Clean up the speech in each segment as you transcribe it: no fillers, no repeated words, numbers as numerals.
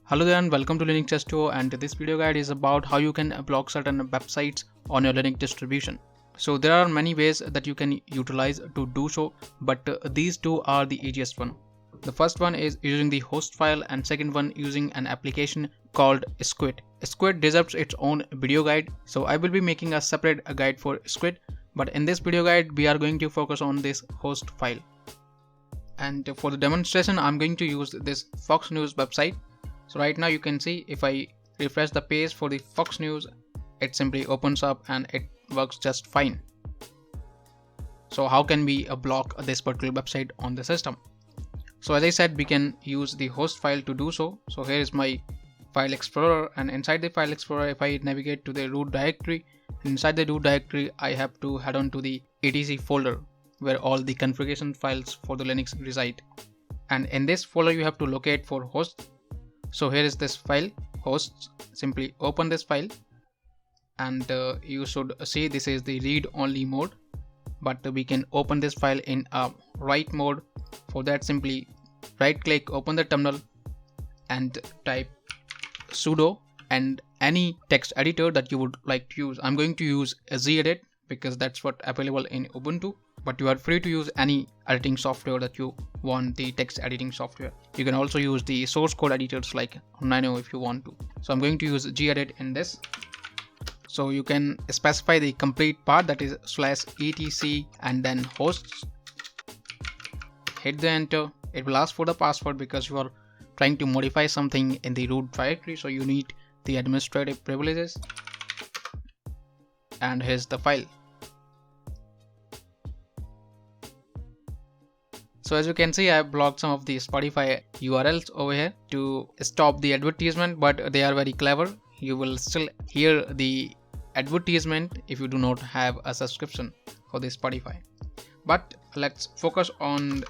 Hello there and welcome to Linux Testo, and this video guide is about how you can block certain websites on your Linux distribution. So there are many ways that you can utilize to do so, but these two are the easiest one. The first one is using the host file, and second one using an application called Squid. Squid deserves its own video guide, so I will be making a separate guide for Squid, but in this video guide we are going to focus on this host file. And for the demonstration I'm going to use this Fox News website. So right now you can see if I refresh the page for the Fox News, it simply opens up and it works just fine. So how can we block this particular website on the system? So as I said, we can use the host file to do so. So here is my file explorer, and inside the file explorer if I navigate to the root directory, inside the root directory I have to head on to the etc folder where all the configuration files for the Linux reside. And in this folder you have to locate for hosts. So here is this file hosts. Simply open this file and you should see this is the read only mode, but we can open this file in a write mode. For that, simply right click, open the terminal and type sudo and any text editor that you would like to use. I'm going to use gedit because that's what available in Ubuntu, but you are free to use any editing software that you want, the text editing software. You can also use the source code editors like Nano if you want to. So I'm going to use gedit in this. So you can specify the complete path, that is /etc and then hosts. Hit the enter. It will ask for the password because you are trying to modify something in the root directory, so you need the administrative privileges. And here's the file. So as you can see, I have blocked some of the Spotify URLs over here to stop the advertisement, but they are very clever. You will still hear the advertisement if you do not have a subscription for the Spotify. But let's focus on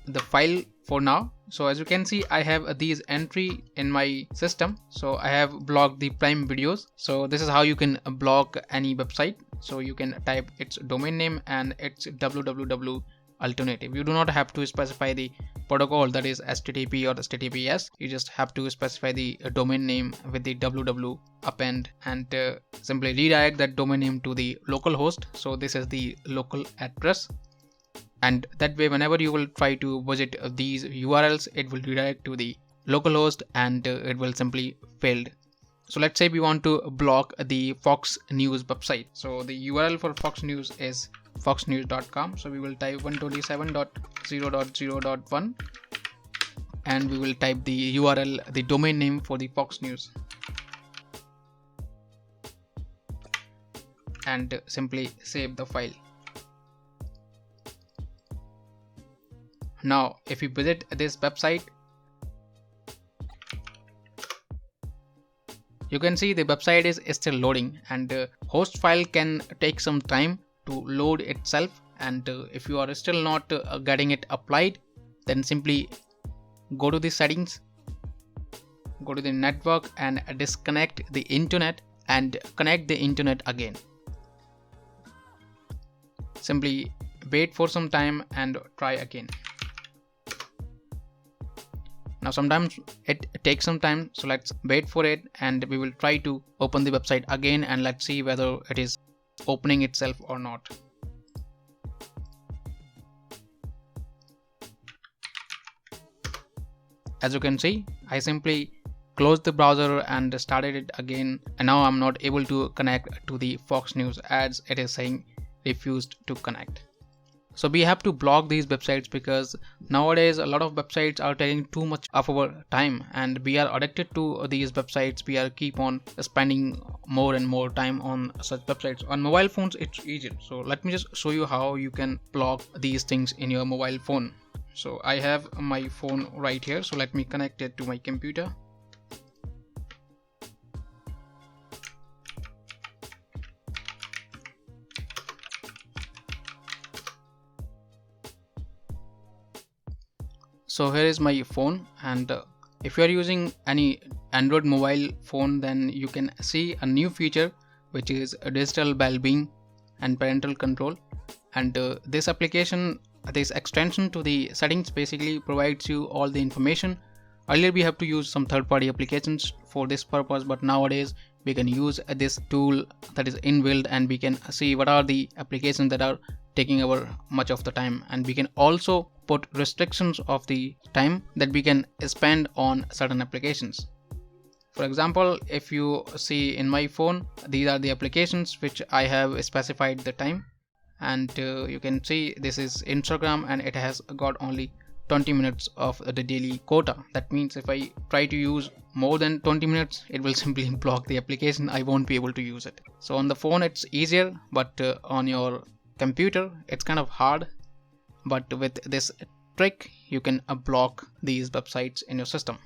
the file for now. So as you can see, I have these entry in my system. So I have blocked the Prime Videos. So this is how you can block any website. So you can type its domain name and its www alternative. You do not have to specify the protocol, that is HTTP or HTTPS. You just have to specify the domain name with the www append and simply redirect that domain name to the local host. So this is the local address, and that way whenever you will try to visit these URLs, it will redirect to the local host and it will simply failed. So let's say we want to block the Fox News website. So the URL for Fox News is foxnews.com. So we will type 127.0.0.1 and we will type the URL, the domain name for the Fox News, and simply save the file. Now if you visit this website, you can see the website is still loading, and host file can take some time to load itself. And if you are still not getting it applied, then simply go to the settings, go to the network and disconnect the internet and connect the internet again. Simply wait for some time and try again. Now sometimes it takes some time, so let's wait for it and we will try to open the website again and let's see whether it is opening itself or not. As you can see, I simply closed the browser and started it again, and now I'm not able to connect to the Fox News as it is saying refused to connect. So we have to block these websites because nowadays a lot of websites are taking too much of our time and we are addicted to these websites. We are keep on spending more and more time on such websites. On mobile phones it's easier. So let me just show you how you can block these things in your mobile phone. So I have my phone right here, so let me connect it to my computer. So here is my phone, and if you are using any Android mobile phone, then you can see a new feature which is digital well-being and parental control. And this application, this extension to the settings basically provides you all the information Earlier we have to use some third-party applications for this purpose, but nowadays we can use this tool that is inbuilt, and we can see what are the applications that are taking our much of the time, and we can also put restrictions of the time that we can spend on certain applications. For example, if you see in my phone, these are the applications which I have specified the time, and you can see this is Instagram, and it has got only 20 minutes of the daily quota. That means if I try to use more than 20 minutes, it will simply block the application. I won't be able to use it. So on the phone it's easier, but on your computer it's kind of hard. But with this trick you can block these websites in your system.